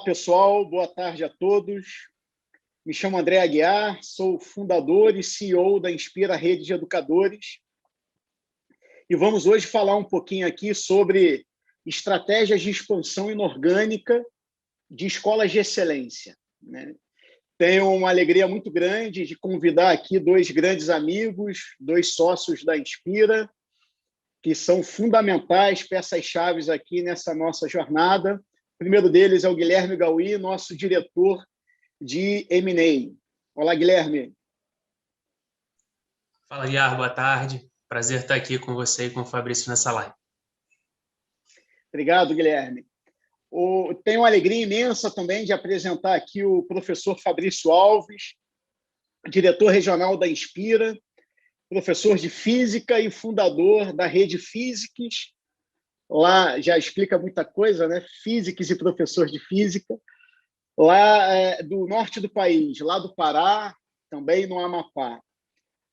pessoal. Boa tarde a todos. Me chamo André Aguiar, sou fundador e CEO da Inspira Rede de Educadores. E vamos hoje falar um pouquinho aqui sobre estratégias de expansão inorgânica de escolas de excelência, né? Tenho uma alegria muito grande de convidar aqui dois grandes amigos, dois sócios da Inspira, que são fundamentais, peças-chave aqui nessa nossa jornada. O primeiro deles é o Guilherme Gauí, nosso diretor de M&A. Olá, Guilherme. Fala, Guiar, boa tarde. Prazer estar aqui com você e com o Fabrício nessa live. Obrigado, Guilherme. Tenho uma alegria imensa também de apresentar aqui o professor Fabrício Alves, diretor regional da Inspira, professor de Física e fundador da Rede Physics. Lá já explica muita coisa, né? Physics e professor de Física. Lá do norte do país, lá do Pará, também no Amapá.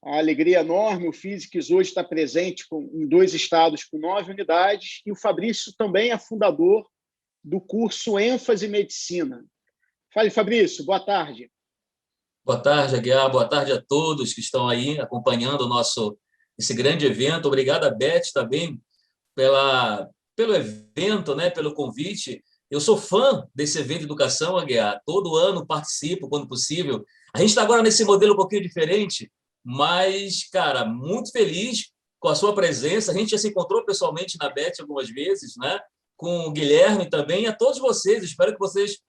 A alegria enorme, o Physics hoje está presente em 2 estados com 9 unidades, e o Fabrício também é fundador do curso ênfase Medicina. Fale, Fabrício, boa tarde. Boa tarde, Aguiar, boa tarde a todos que estão aí acompanhando esse grande evento. Obrigado a Beth também pelo evento, né, pelo convite. Eu sou fã desse evento de educação, Aguiar. Todo ano participo, quando possível. A gente está agora nesse modelo um pouquinho diferente, mas, cara, muito feliz com a sua presença. A gente já se encontrou pessoalmente na Beth algumas vezes, né? Com o Guilherme também, e a todos vocês. Espero que vocês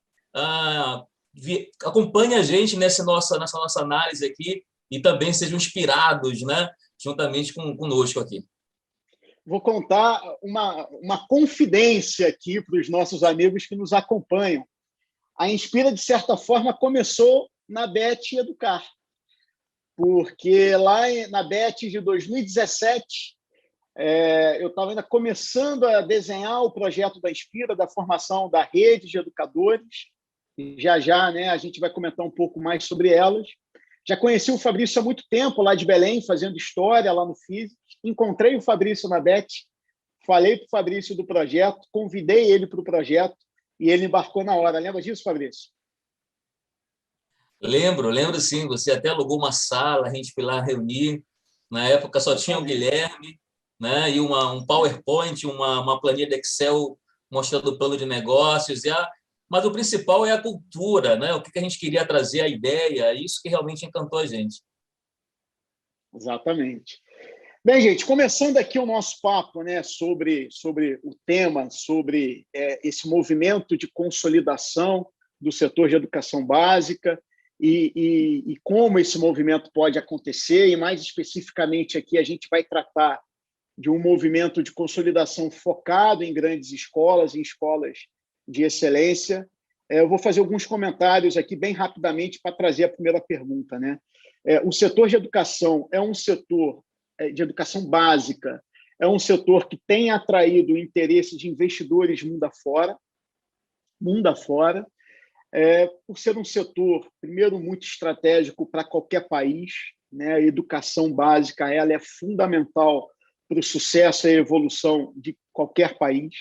acompanhem a gente nessa nossa análise aqui e também sejam inspirados, né? Juntamente conosco aqui. Vou contar uma confidência aqui para os nossos amigos que nos acompanham. A Inspira, de certa forma, começou na BET Educar, porque lá na BET de 2017, eu estava ainda começando a desenhar o projeto da Inspira, da formação da rede de educadores. Já, né, a gente vai comentar um pouco mais sobre elas. Já conheci o Fabrício há muito tempo, lá de Belém, fazendo história lá no Physics. Encontrei o Fabrício na BET, falei para o Fabrício do projeto, convidei ele para o projeto e ele embarcou na hora. Lembra disso, Fabrício? Lembro sim. Você até alugou uma sala, a gente foi lá reunir. Na época só tinha o Guilherme, né, e um PowerPoint, uma planilha de Excel mostrando o plano de negócios. Mas o principal é a cultura, né? O que a gente queria trazer, a ideia, isso que realmente encantou a gente. Exatamente. Bem, gente, começando aqui o nosso papo, né, sobre o tema, sobre esse movimento de consolidação do setor de educação básica e como esse movimento pode acontecer, e mais especificamente aqui a gente vai tratar de um movimento de consolidação focado em grandes escolas, em escolas de excelência. Eu vou fazer alguns comentários aqui bem rapidamente para trazer a primeira pergunta, né? O setor de educação é um setor de educação básica, é um setor que tem atraído o interesse de investidores mundo afora, por ser um setor, primeiro, muito estratégico para qualquer país, né? A educação básica ela é fundamental para o sucesso e a evolução de qualquer país,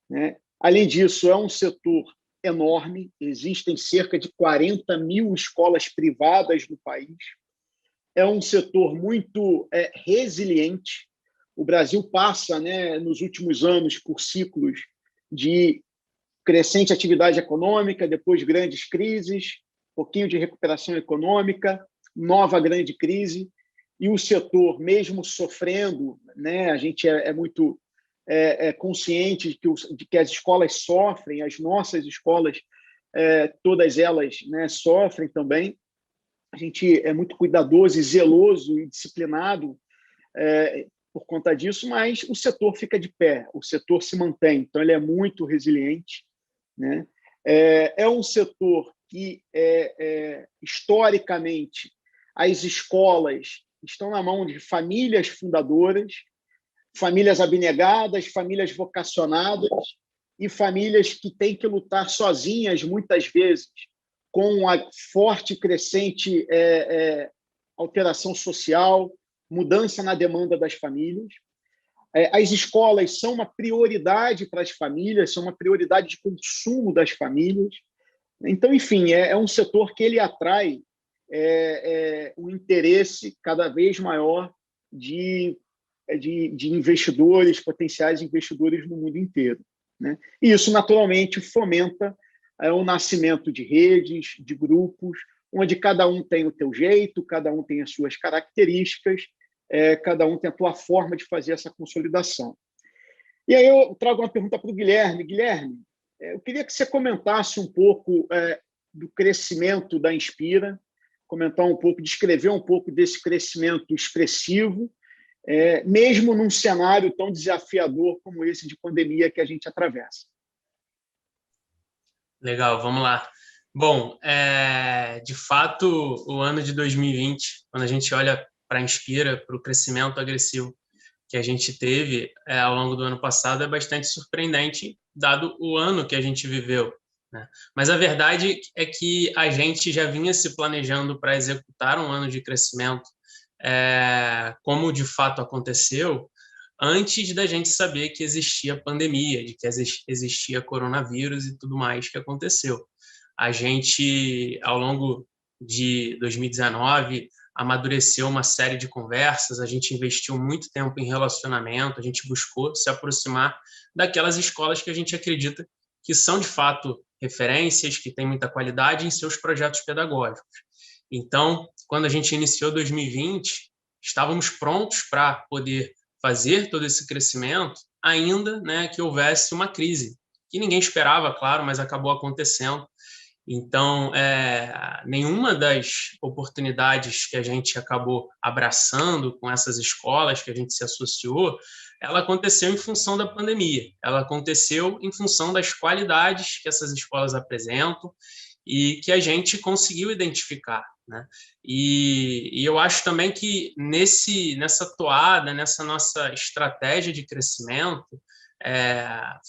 né? Além disso, é um setor enorme, existem cerca de 40 mil escolas privadas no país, é um setor muito resiliente. O Brasil passa, né, nos últimos anos por ciclos de crescente atividade econômica, depois grandes crises, pouquinho de recuperação econômica, nova grande crise, e o setor, mesmo sofrendo, né, a gente é muito consciente de que as escolas sofrem, as nossas escolas, todas elas, né, sofrem também. A gente é muito cuidadoso e zeloso e disciplinado por conta disso, mas o setor fica de pé, o setor se mantém, então ele é muito resiliente, né? É um setor que, historicamente, as escolas estão na mão de famílias fundadoras, famílias abnegadas, famílias vocacionadas e famílias que têm que lutar sozinhas, muitas vezes, com a forte e crescente alteração social, mudança na demanda das famílias. As escolas são uma prioridade para as famílias, são uma prioridade de consumo das famílias. Então, enfim, é um setor que ele atrai um interesse cada vez maior de investidores, potenciais investidores no mundo inteiro, né? E isso, naturalmente, fomenta o nascimento de redes, de grupos, onde cada um tem o seu jeito, cada um tem as suas características, cada um tem a sua forma de fazer essa consolidação. E aí eu trago uma pergunta para o Guilherme. Guilherme, eu queria que você comentasse um pouco do crescimento da Inspira, comentar um pouco, descrever um pouco desse crescimento expressivo, mesmo num cenário tão desafiador como esse de pandemia que a gente atravessa. Legal, vamos lá. Bom, de fato, o ano de 2020, quando a gente olha para a Inspira, para o crescimento agressivo que a gente teve ao longo do ano passado, é bastante surpreendente, dado o ano que a gente viveu, né? Mas a verdade é que a gente já vinha se planejando para executar um ano de crescimento, como de fato aconteceu, antes da gente saber que existia pandemia, de que existia coronavírus e tudo mais que aconteceu. A gente, ao longo de 2019, amadureceu uma série de conversas, a gente investiu muito tempo em relacionamento, a gente buscou se aproximar daquelas escolas que a gente acredita que são, de fato, referências, que têm muita qualidade em seus projetos pedagógicos. Então, quando a gente iniciou 2020, estávamos prontos para poder fazer todo esse crescimento, ainda, né, que houvesse uma crise, que ninguém esperava, claro, mas acabou acontecendo. Então, nenhuma das oportunidades que a gente acabou abraçando com essas escolas que a gente se associou, ela aconteceu em função da pandemia, ela aconteceu em função das qualidades que essas escolas apresentam e que a gente conseguiu identificar, né? E eu acho também que nessa toada, nessa nossa estratégia de crescimento,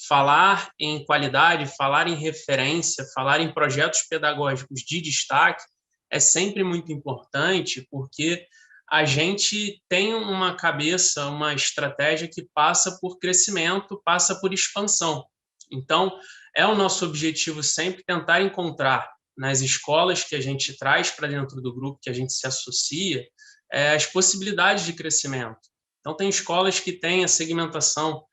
falar em qualidade, falar em referência, falar em projetos pedagógicos de destaque é sempre muito importante, porque a gente tem uma cabeça, uma estratégia que passa por crescimento, passa por expansão. Então, é o nosso objetivo sempre tentar encontrar nas escolas que a gente traz para dentro do grupo, que a gente se associa, as possibilidades de crescimento. Então, tem escolas que têm a segmentação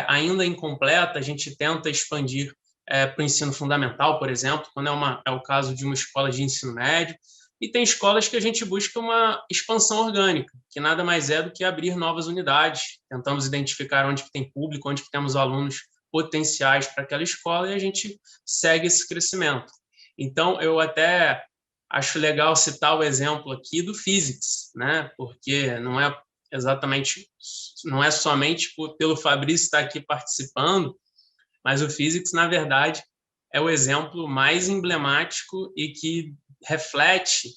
ainda incompleta, a gente tenta expandir para o ensino fundamental, por exemplo, quando é o caso de uma escola de ensino médio, e tem escolas que a gente busca uma expansão orgânica, que nada mais é do que abrir novas unidades, tentamos identificar onde que tem público, onde que temos alunos potenciais para aquela escola, e a gente segue esse crescimento. Então, eu até acho legal citar o exemplo aqui do Physics, né? Porque não é somente pelo Fabrício estar aqui participando, mas o Physics, na verdade, é o exemplo mais emblemático e que reflete,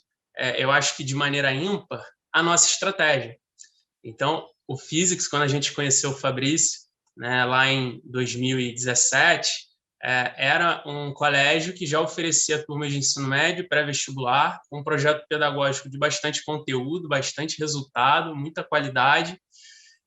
eu acho que de maneira ímpar, a nossa estratégia. Então, o Physics, quando a gente conheceu o Fabrício, né, lá em 2017, era um colégio que já oferecia turmas de ensino médio, pré-vestibular, um projeto pedagógico de bastante conteúdo, bastante resultado, muita qualidade.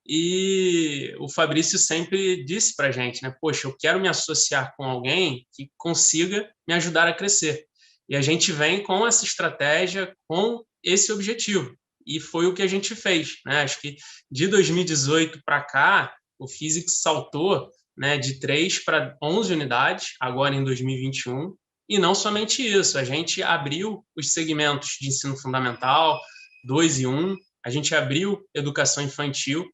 E o Fabrício sempre disse para a gente, né, poxa, eu quero me associar com alguém que consiga me ajudar a crescer. E a gente vem com essa estratégia, com esse objetivo. E foi o que a gente fez, né? Acho que de 2018 para cá, o Physics saltou, né, de 3 para 11 unidades, agora em 2021. E não somente isso, a gente abriu os segmentos de ensino fundamental, 2 e 1, a gente abriu educação infantil,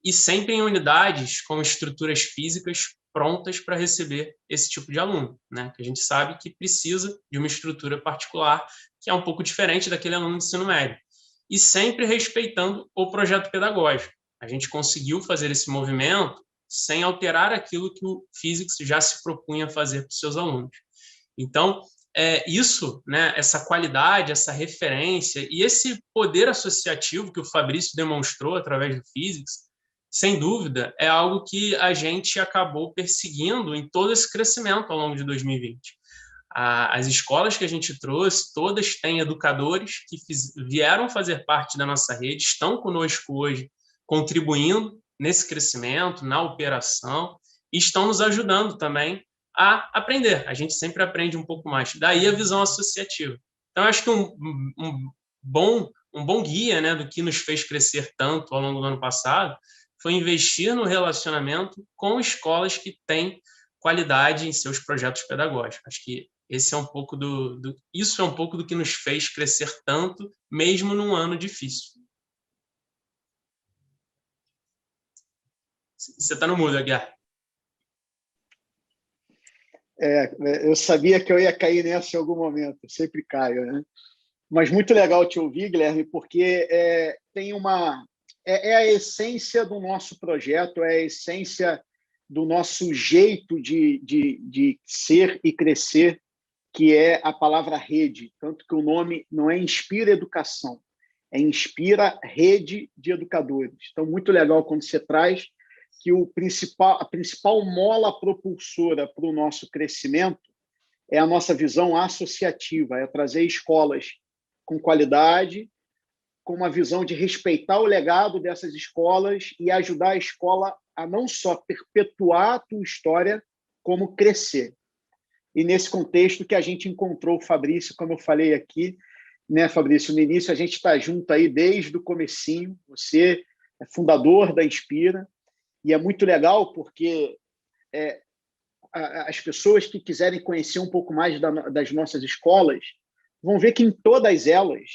e sempre em unidades com estruturas físicas prontas para receber esse tipo de aluno, né? Que a gente sabe que precisa de uma estrutura particular, que é um pouco diferente daquele aluno de ensino médio. E sempre respeitando o projeto pedagógico. A gente conseguiu fazer esse movimento sem alterar aquilo que o Physics já se propunha fazer para os seus alunos. Então, isso, né, essa qualidade, essa referência e esse poder associativo que o Fabrício demonstrou através do Physics, sem dúvida, é algo que a gente acabou perseguindo em todo esse crescimento ao longo de 2020. As escolas que a gente trouxe, todas têm educadores que vieram fazer parte da nossa rede, estão conosco hoje, contribuindo nesse crescimento, na operação, e estão nos ajudando também a aprender. A gente sempre aprende um pouco mais. Daí a visão associativa. Então, acho que um bom guia, né, do que nos fez crescer tanto ao longo do ano passado foi investir no relacionamento com escolas que têm qualidade em seus projetos pedagógicos. Acho que esse é um pouco isso é um pouco do que nos fez crescer tanto, mesmo num ano difícil. Você está no mudo, Aguiar. Eu sabia que eu ia cair nessa em algum momento, eu sempre caio, né? Mas muito legal te ouvir, Guilherme, porque tem a essência do nosso projeto, é a essência do nosso jeito de ser e crescer, que é a palavra rede, tanto que o nome não é Inspira Educação, é Inspira Rede de Educadores. Então, muito legal quando você traz que a principal mola propulsora para o nosso crescimento é a nossa visão associativa, é trazer escolas com qualidade, com uma visão de respeitar o legado dessas escolas e ajudar a escola a não só perpetuar a tua história, como crescer. E nesse contexto que a gente encontrou o Fabrício, como eu falei aqui, né, Fabrício, no início a gente está junto aí desde o comecinho, você é fundador da Inspira, e é muito legal porque as pessoas que quiserem conhecer um pouco mais das nossas escolas vão ver que em todas elas,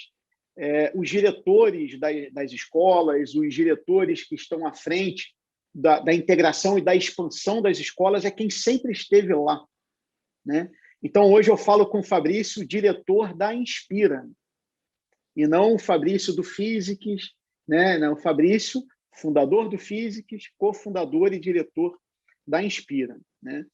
os diretores das escolas, os diretores que estão à frente da integração e da expansão das escolas é quem sempre esteve lá, né? Então, hoje eu falo com o Fabrício, diretor da Inspira, e não o Fabrício do Physics, né? Não, o Fabrício, fundador do Physics, cofundador e diretor da Inspira, né?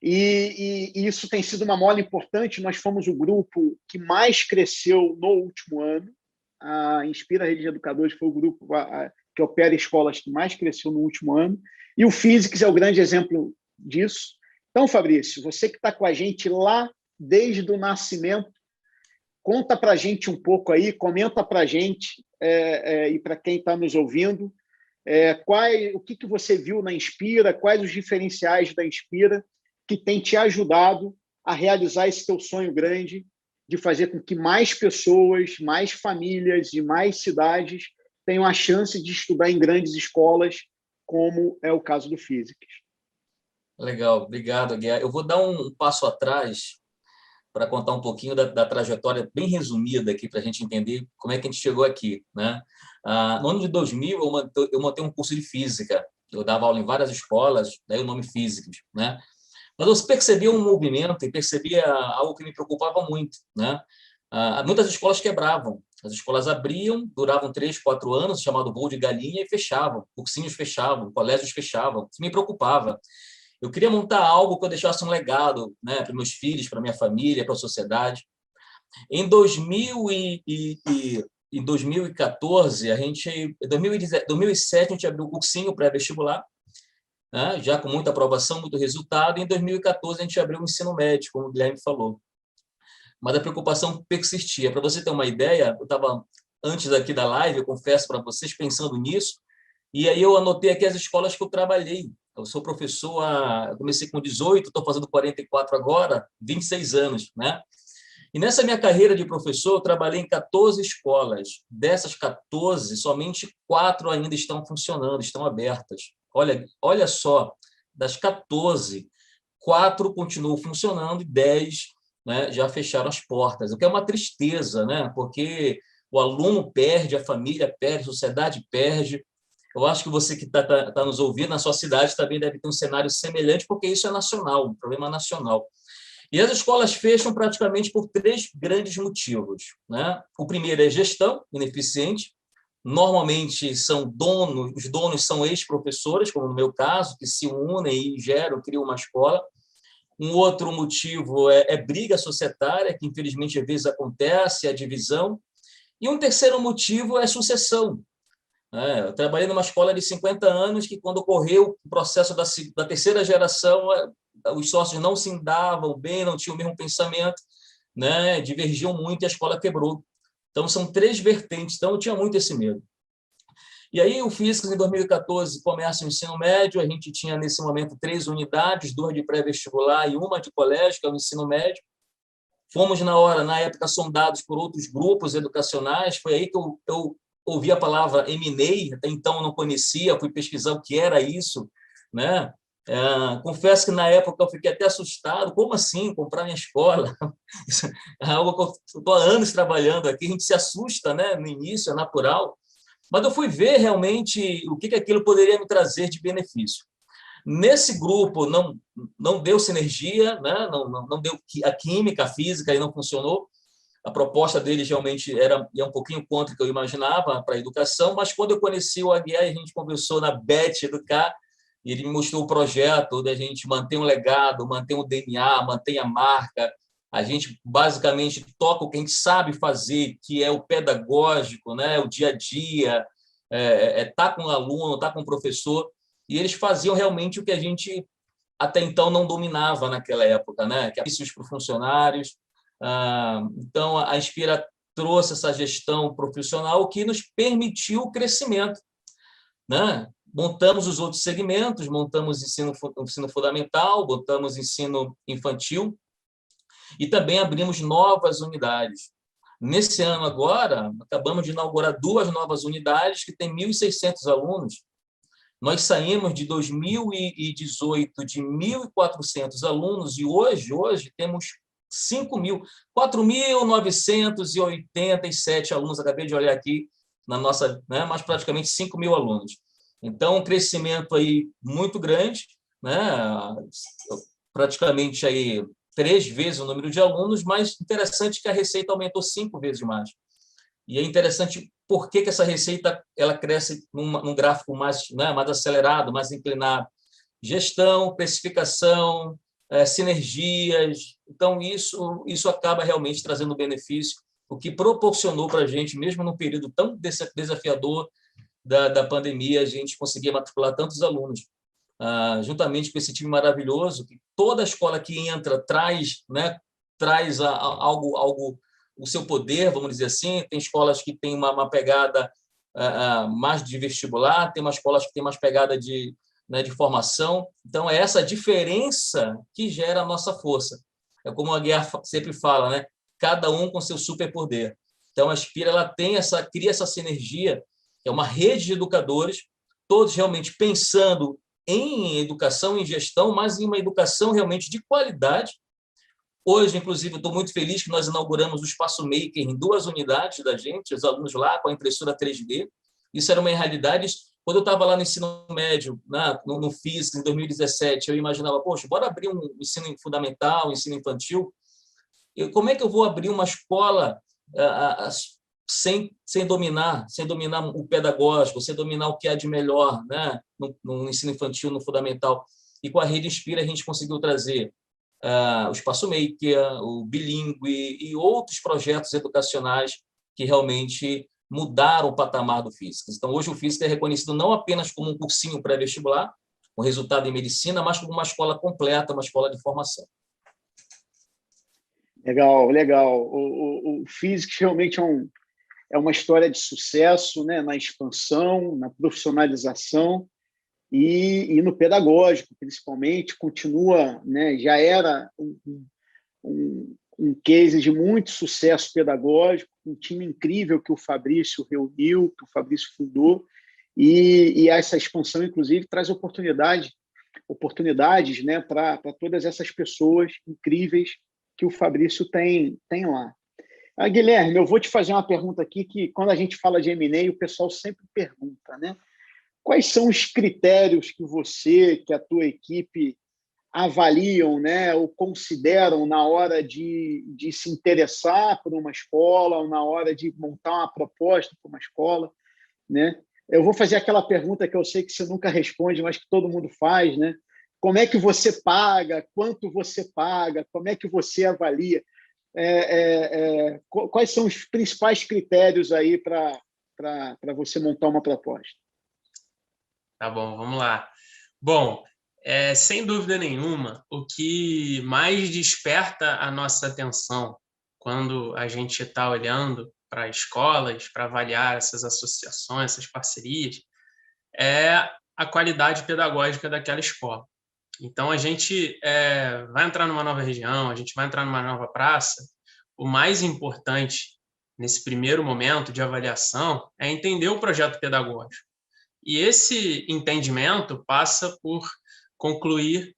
E isso tem sido uma mola importante. Nós fomos o grupo que mais cresceu no último ano. A Inspira Rede de Educadores foi o grupo que opera escolas que mais cresceu no último ano. E o Physics é o grande exemplo disso. Então, Fabrício, você que está com a gente lá desde o nascimento, conta para a gente um pouco aí, comenta para a gente e para quem está nos ouvindo, o que você viu na Inspira, quais os diferenciais da Inspira que tem te ajudado a realizar esse teu sonho grande de fazer com que mais pessoas, mais famílias e mais cidades tenham a chance de estudar em grandes escolas, como é o caso do Physics. Legal, obrigado, Guilherme. Eu vou dar um passo atrás para contar um pouquinho da trajetória bem resumida aqui, para a gente entender como é que a gente chegou aqui, né? No ano de 2000, eu montei um curso de física. Eu dava aula em várias escolas, daí o nome Physics, né? Mas eu percebia um movimento e percebia algo que me preocupava muito, né? Muitas escolas quebravam. As escolas abriam, duravam 3, 4 anos, chamado voo de galinha, e fechavam. Cursinhos fechavam, colégios fechavam. Isso me preocupava. Eu queria montar algo que eu deixasse um legado, né, para meus filhos, para minha família, para a sociedade. Em 2014, em 2007, a gente abriu o cursinho pré-vestibular, né, já com muita aprovação, muito resultado. E em 2014, a gente abriu o ensino médio, como o Guilherme falou. Mas a preocupação persistia. Para você ter uma ideia, eu estava, antes aqui da live, eu confesso para vocês, pensando nisso, e aí eu anotei aqui as escolas que eu trabalhei. Eu sou professor, eu comecei com 18, estou fazendo 44 agora, 26 anos, né? E nessa minha carreira de professor, eu trabalhei em 14 escolas. Dessas 14, somente 4 ainda estão funcionando, estão abertas. Olha só, das 14, 4 continuam funcionando e 10, né, já fecharam as portas. O que é uma tristeza, né? Porque o aluno perde, a família perde, a sociedade perde. Eu acho que você que está nos ouvindo, na sua cidade também deve ter um cenário semelhante, porque isso é nacional, um problema nacional. E as escolas fecham praticamente por 3 grandes motivos, né? O primeiro é gestão ineficiente. Normalmente são os donos são ex-professores, como no meu caso, que se unem e criam uma escola. Um outro motivo é briga societária, que infelizmente às vezes acontece, a divisão. E um terceiro motivo é sucessão. Eu trabalhei numa escola de 50 anos que, quando ocorreu o processo da terceira geração, os sócios não se davam bem, não tinham o mesmo pensamento, né? Divergiam muito e a escola quebrou. Então, são 3 vertentes. Então, eu tinha muito esse medo. E aí o Físicas, em 2014, começa o ensino médio, a gente tinha, nesse momento, 3 unidades, 2 de pré-vestibular e uma de colégio, que é o ensino médio. Fomos, na época, sondados por outros grupos educacionais, foi aí que eu ouvi a palavra M&A, até então eu não conhecia, fui pesquisar o que era isso, né? Confesso que, na época, eu fiquei até assustado, como assim, comprar minha escola? Isso é algo que eu estou há anos trabalhando aqui, a gente se assusta, né? No início, é natural, mas eu fui ver realmente o que aquilo poderia me trazer de benefício. Nesse grupo não deu sinergia, né? Não deu a química, a física, aí não funcionou. A proposta deles realmente ia um pouquinho contra o que eu imaginava para a educação, mas quando eu conheci o Aguiar, a gente conversou na Bet Educar, e ele me mostrou o projeto da gente manter um legado, manter um DNA, manter a marca. A gente basicamente toca o que a gente sabe fazer, que é o pedagógico, né? O dia a dia, tá com o aluno, tá com o professor, e eles faziam realmente o que a gente até então não dominava naquela época, né? Que é isso para os funcionários. Então, a Inspira trouxe essa gestão profissional que nos permitiu o crescimento, né? Montamos os outros segmentos, montamos ensino fundamental, montamos ensino infantil e também abrimos novas unidades. Nesse ano agora, acabamos de inaugurar 2 novas unidades que têm 1.600 alunos. Nós saímos de 2018 de 1.400 alunos e hoje temos 4.987 alunos. Acabei de olhar aqui na nossa, né, mas praticamente 5.000 alunos. Então, um crescimento aí muito grande, né? Praticamente aí 3 vezes o número de alunos, mas interessante que a receita aumentou 5 vezes mais. E é interessante por que essa receita ela cresce num gráfico mais, né, mais acelerado, mais inclinado. Gestão, precificação, sinergias. Então, isso acaba realmente trazendo benefício, o que proporcionou para a gente, mesmo num período tão desafiador da pandemia, a gente conseguia matricular tantos alunos. Juntamente com esse time maravilhoso, que toda escola que entra traz, né, traz algo, o seu poder, vamos dizer assim. Tem escolas que têm uma pegada mais de vestibular, tem umas escolas que têm mais pegada de formação. Então, é essa diferença que gera a nossa força. É como a Guiar sempre fala, né? Cada um com seu superpoder. Então, a Inspira ela cria essa sinergia, é uma rede de educadores, todos realmente pensando em educação, em gestão, mas em uma educação realmente de qualidade. Hoje, inclusive, eu estou muito feliz que nós inauguramos o Espaço Maker em 2 unidades da gente, os alunos lá com a impressora 3D. Isso era uma realidade. Quando eu estava lá no ensino médio, no Física, em 2017, eu imaginava, poxa, bora abrir um ensino fundamental, um ensino infantil. Como é que eu vou abrir uma escola sem dominar o pedagógico, sem dominar o que há de melhor, né? no ensino infantil, no fundamental? E com a Rede Inspira a gente conseguiu trazer o Espaço Maker, o Bilingue e outros projetos educacionais que realmente mudaram o patamar do Físicas. Então, hoje o Físicas é reconhecido não apenas como um cursinho pré-vestibular, com resultado em medicina, mas como uma escola completa, uma escola de formação. Legal, legal. O Físicas realmente é uma história de sucesso, né, na expansão, na profissionalização e no pedagógico, principalmente. Continua, né, já era um case de muito sucesso pedagógico, um time incrível que o Fabrício reuniu, que o Fabrício fundou, e essa expansão, inclusive, traz oportunidades, né, para todas essas pessoas incríveis que o Fabrício tem lá. Guilherme, eu vou te fazer uma pergunta aqui que, quando a gente fala de M&A, o pessoal sempre pergunta, né? Quais são os critérios que você, que a tua equipe avaliam, né, ou consideram na hora de se interessar por uma escola, ou na hora de montar uma proposta para uma escola, né? Eu vou fazer aquela pergunta que eu sei que você nunca responde, mas que todo mundo faz, né? Como é que você paga? Quanto você paga? Como é que você avalia? Quais são os principais critérios aí para você montar uma proposta? Tá bom, vamos lá. Bom, sem dúvida nenhuma, o que mais desperta a nossa atenção quando a gente está olhando para escolas, para avaliar essas associações, essas parcerias, é a qualidade pedagógica daquela escola. Então, a gente vai entrar numa nova região, a gente vai entrar numa nova praça. O mais importante nesse primeiro momento de avaliação é entender o projeto pedagógico. E esse entendimento passa por concluir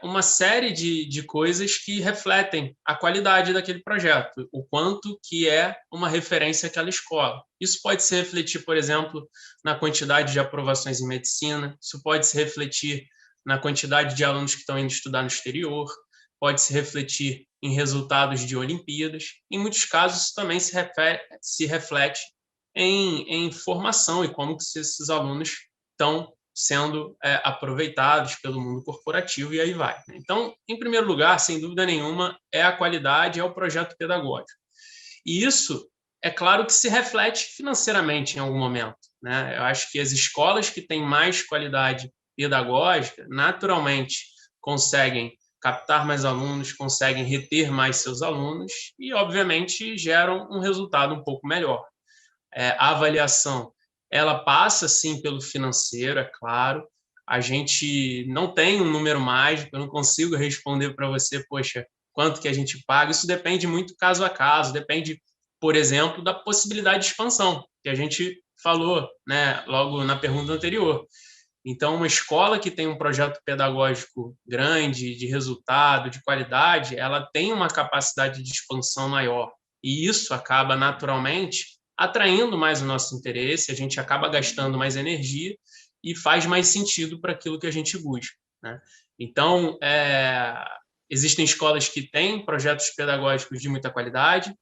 uma série de coisas que refletem a qualidade daquele projeto, o quanto que é uma referência àquela escola. Isso pode se refletir, por exemplo, na quantidade de aprovações em medicina, isso pode se refletir na quantidade de alunos que estão indo estudar no exterior, pode se refletir em resultados de Olimpíadas. Em muitos casos, isso também se reflete em formação e como que esses alunos estão sendo aproveitados pelo mundo corporativo, e aí vai. Então, em primeiro lugar, sem dúvida nenhuma, é a qualidade, é o projeto pedagógico. E isso, é claro que se reflete financeiramente em algum momento, né? Eu acho que as escolas que têm mais qualidade pedagógica, naturalmente, conseguem captar mais alunos, conseguem reter mais seus alunos e, obviamente, geram um resultado um pouco melhor. A avaliação, ela passa, sim, pelo financeiro, é claro. A gente não tem um número mágico, eu não consigo responder para você, poxa, quanto que a gente paga. Isso depende muito caso a caso, depende, por exemplo, da possibilidade de expansão, que a gente falou, né, logo na pergunta anterior. Então, uma escola que tem um projeto pedagógico grande, de resultado, de qualidade, ela tem uma capacidade de expansão maior. E isso acaba, naturalmente, atraindo mais o nosso interesse, a gente acaba gastando mais energia e faz mais sentido para aquilo que a gente busca, né? Então, existem escolas que têm projetos pedagógicos de muita qualidade,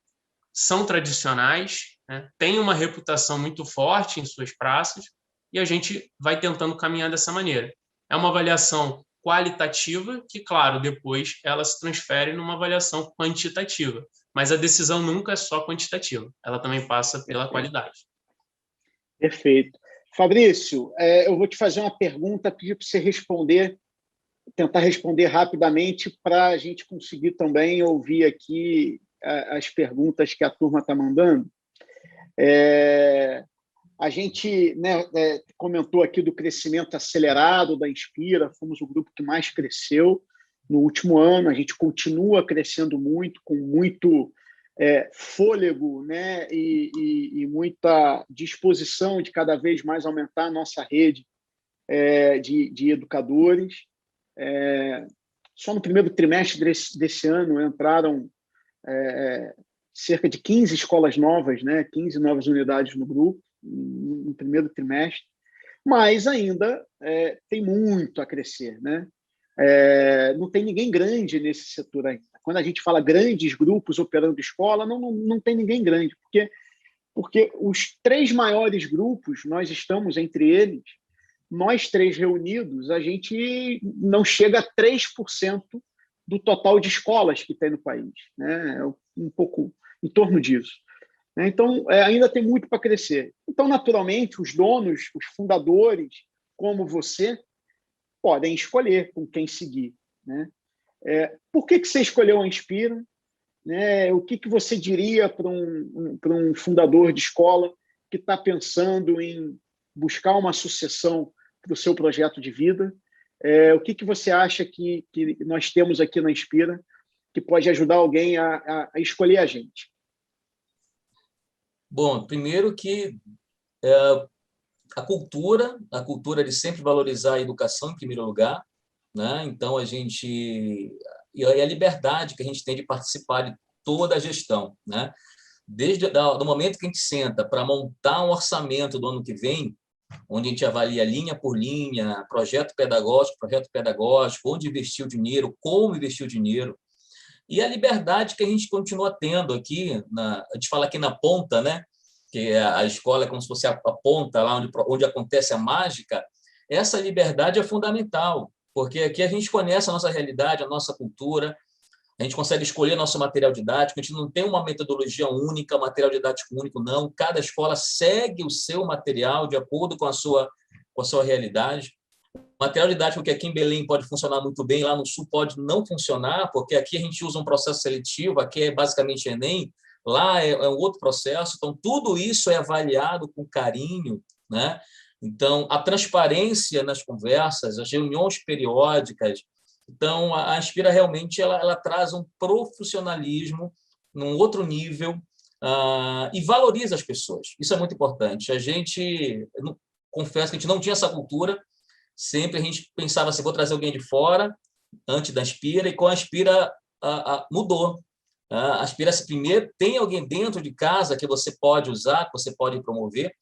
são tradicionais, né? Têm uma reputação muito forte em suas praças, e a gente vai tentando caminhar dessa maneira. É uma avaliação qualitativa que, claro, depois ela se transfere numa avaliação quantitativa. Mas a decisão nunca é só quantitativa, ela também passa pela qualidade. Perfeito. Fabrício, eu vou te fazer uma pergunta, pedir para você responder, tentar responder rapidamente para a gente conseguir também ouvir aqui as perguntas que a turma está mandando. A gente, né, comentou aqui do crescimento acelerado da Inspira, fomos o grupo que mais cresceu no último ano, a gente continua crescendo muito, com muito fôlego, né, e muita disposição de cada vez mais aumentar a nossa rede de educadores. Só no primeiro trimestre desse ano entraram cerca de 15 escolas novas, né, 15 novas unidades no grupo, no primeiro trimestre, mas ainda tem muito a crescer, né? Não tem ninguém grande nesse setor ainda. Quando a gente fala grandes grupos operando escola, não tem ninguém grande, porque os 3 maiores grupos, nós estamos entre eles, nós 3 reunidos, a gente não chega a 3% do total de escolas que tem no país, né? Um pouco em torno disso. Então, ainda tem muito para crescer. Então, naturalmente, os donos, os fundadores, como você, podem escolher com quem seguir, né? Por que você escolheu a Inspira? Né? O que você diria para um fundador de escola que está pensando em buscar uma sucessão para o seu projeto de vida? O que você acha que nós temos aqui na Inspira que pode ajudar alguém a escolher a gente? Bom, primeiro que a cultura de sempre valorizar a educação em primeiro lugar, né? Então, e a liberdade que a gente tem de participar de toda a gestão, né? Desde do momento que a gente senta para montar um orçamento do ano que vem, onde a gente avalia linha por linha, projeto pedagógico, onde investir o dinheiro, como investir o dinheiro, e a liberdade que a gente continua tendo aqui, a gente fala aqui na ponta, né? Que a escola é como se fosse a ponta, lá onde acontece a mágica. Essa liberdade é fundamental, porque aqui a gente conhece a nossa realidade, a nossa cultura, a gente consegue escolher nosso material didático, a gente não tem uma metodologia única, material didático único, não. Cada escola segue o seu material de acordo com a sua realidade. O material didático que aqui em Belém pode funcionar muito bem, lá no Sul pode não funcionar, porque aqui a gente usa um processo seletivo, aqui é basicamente Enem, lá é um outro processo. Então, tudo isso é avaliado com carinho, né? Então, a transparência nas conversas, as reuniões periódicas. Então, a Inspira realmente ela traz um profissionalismo num outro nível e valoriza as pessoas. Isso é muito importante. A gente, confesso que a gente não tinha essa cultura. Sempre a gente pensava assim, vou trazer alguém de fora, antes da Inspira, e com a Inspira mudou. A Inspira, primeiro, tem alguém dentro de casa que você pode usar, que você pode promover.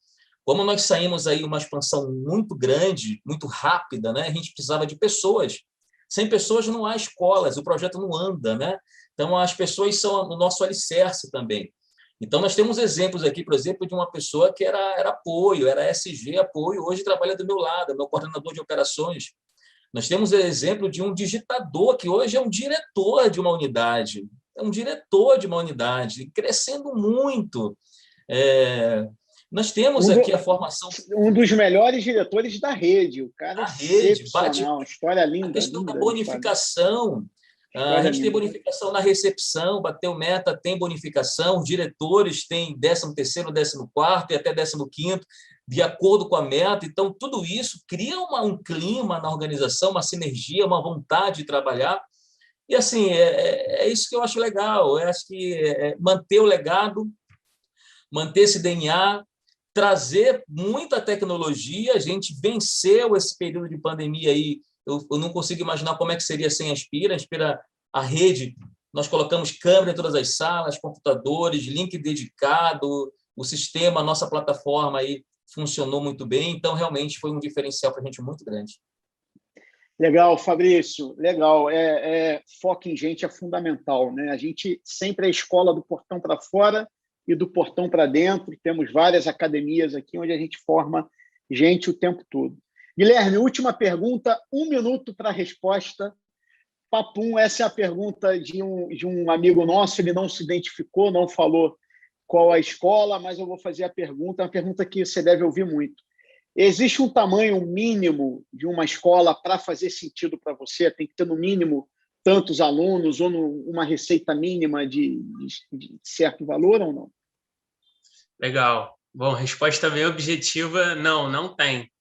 Como nós saímos aí uma expansão muito grande, muito rápida, né? A gente precisava de pessoas. Sem pessoas não há escolas, o projeto não anda, né? Então, as pessoas são o nosso alicerce também. Então, nós temos exemplos aqui, por exemplo, de uma pessoa que era apoio, era SG apoio, hoje trabalha do meu lado, é meu coordenador de operações. Nós temos o exemplo de um digitador, que hoje é um diretor de uma unidade. É um diretor de uma unidade, crescendo muito. Nós temos aqui a formação... Um dos melhores diretores da rede. O cara é excepcional. História linda. A questão linda, da bonificação. A gente tem bonificação na recepção, bateu meta, tem bonificação. Os diretores têm 13º, 14º e até 15º, de acordo com a meta. Então, tudo isso cria um clima na organização, uma sinergia, uma vontade de trabalhar. E, assim, é isso que eu acho legal. Eu acho que manter o legado, manter esse DNA, trazer muita tecnologia. A gente venceu esse período de pandemia aí. Eu não consigo imaginar como é que seria sem a Inspira. A Inspira, a rede, nós colocamos câmera em todas as salas, computadores, link dedicado, o sistema, a nossa plataforma aí funcionou muito bem. Então, realmente, foi um diferencial para a gente muito grande. Legal, Fabrício, legal. Foco em gente é fundamental, né? A gente sempre é a escola do portão para fora e do portão para dentro. Temos várias academias aqui onde a gente forma gente o tempo todo. Guilherme, última pergunta, 1 minuto para a resposta. Papum, essa é a pergunta de um amigo nosso, ele não se identificou, não falou qual a escola, mas eu vou fazer a pergunta, uma pergunta que você deve ouvir muito. Existe um tamanho mínimo de uma escola para fazer sentido para você? Tem que ter, no mínimo, tantos alunos ou uma receita mínima de certo valor ou não? Legal. Bom, resposta bem objetiva, não tem.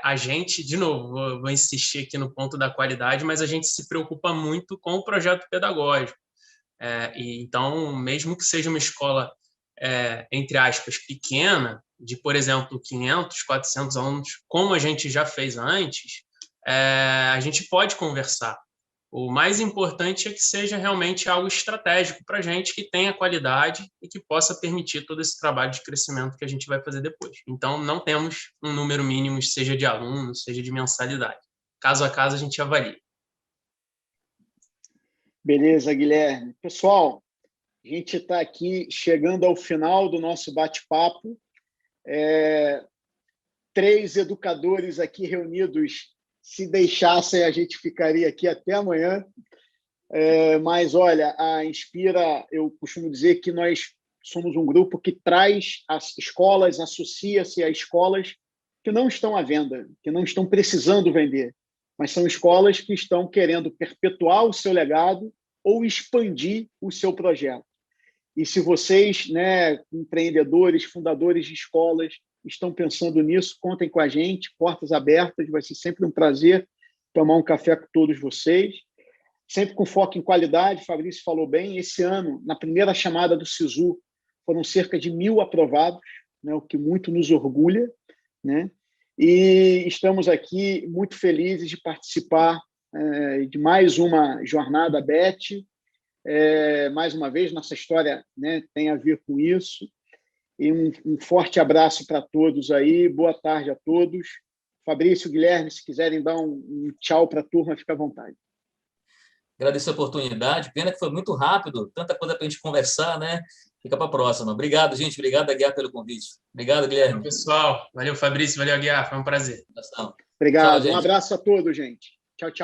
A gente, de novo, vou insistir aqui no ponto da qualidade, mas a gente se preocupa muito com o projeto pedagógico. Então, mesmo que seja uma escola, entre aspas, pequena, de, por exemplo, 500, 400 alunos, como a gente já fez antes, a gente pode conversar. O mais importante é que seja realmente algo estratégico para a gente, que tenha qualidade e que possa permitir todo esse trabalho de crescimento que a gente vai fazer depois. Então, não temos um número mínimo, seja de alunos, seja de mensalidade. Caso a caso, a gente avalia. Beleza, Guilherme. Pessoal, a gente está aqui chegando ao final do nosso bate-papo. 3 educadores aqui reunidos. Se deixassem, a gente ficaria aqui até amanhã. Mas, olha, a Inspira, eu costumo dizer que nós somos um grupo que traz as escolas, associa-se a escolas que não estão à venda, que não estão precisando vender, mas são escolas que estão querendo perpetuar o seu legado ou expandir o seu projeto. E se vocês, né, empreendedores, fundadores de escolas, estão pensando nisso, contem com a gente, portas abertas, vai ser sempre um prazer tomar um café com todos vocês, sempre com foco em qualidade. Fabrício falou bem, esse ano, na primeira chamada do SISU, foram cerca de 1.000 aprovados, né, o que muito nos orgulha, né? E estamos aqui muito felizes de participar de mais uma jornada BET. Mais uma vez, nossa história, né, tem a ver com isso. E um forte abraço para todos aí. Boa tarde a todos. Fabrício, Guilherme, se quiserem dar um tchau para a turma, fica à vontade. Agradeço a oportunidade. Pena que foi muito rápido, tanta coisa para a gente conversar, né? Fica para a próxima. Obrigado, gente. Obrigado, Aguiar, pelo convite. Obrigado, Guilherme. Valeu, pessoal. Valeu, Fabrício. Valeu, Aguiar. Foi um prazer. Obrigado. Tchau, um abraço a todos, gente. Tchau, tchau.